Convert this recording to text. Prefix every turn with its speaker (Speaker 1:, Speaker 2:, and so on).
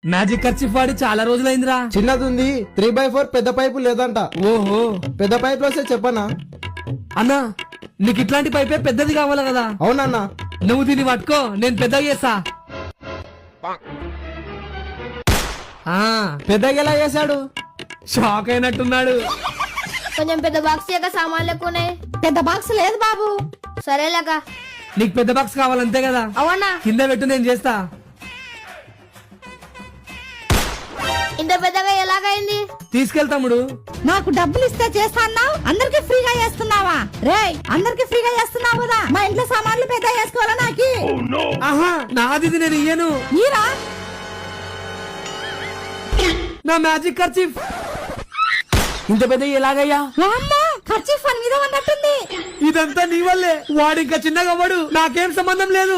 Speaker 1: Magic ఖర్చు వాడి చాలా రోజులైందిరా.
Speaker 2: చిన్నది ఉంది 3x4 పెద్ద పైపు లేదంట.
Speaker 1: ఓహో
Speaker 2: పెద్ద పైపు వస్తే చెప్పనా?
Speaker 1: అన్నా నీకు ఇట్లాంటి పైపే పెద్దది కావాలి కదా.
Speaker 2: అవునన్నా.
Speaker 1: నువ్వు దీన్ని పట్టుకో, నేను పెద్దగా చేస్తా.
Speaker 2: పెద్దగా ఎలా చేశాడు?
Speaker 1: షాక్ అయినట్టున్నాడు.
Speaker 3: కొంచెం పెద్ద బాక్స్ యొక్క సామాన్లు ఎక్కువ ఉన్నాయి.
Speaker 4: పెద్ద బాక్స్ లేదు బాబు.
Speaker 3: సరేలేక
Speaker 1: నీకు పెద్ద బాక్స్ కావాలంతే కదా.
Speaker 3: అవునా,
Speaker 1: కింద పెట్టు, నేను చేస్తా.
Speaker 3: ఇంత పెద్దగా ఎలాగైంది?
Speaker 1: తీసుకెళ్తాముడు.
Speaker 4: నాకు డబ్బులు ఇస్తే చేస్తా అన్నావు, అందరికి ఫ్రీగా చేస్తున్నావా? రేయ్, అందరికి ఫ్రీగా చేస్తున్నావు కదా, మా ఇంట్లో సామాన్లు పెద్ద చేసుకోవాలా? నాకి
Speaker 1: ఆహా, నాది నేను ఇయ్యను.
Speaker 4: మీరా?
Speaker 1: నా మ్యాజిక్ ఖర్చు ఇంత పెద్ద ఎలాగయ్యా?
Speaker 4: ఖర్చు ఫన్ మీద ఉన్నట్టుంది.
Speaker 1: ఇదంతా నీ వల్లే. వాడు ఇంకా చిన్నగా వాడు, నాకేం సంబంధం లేదు.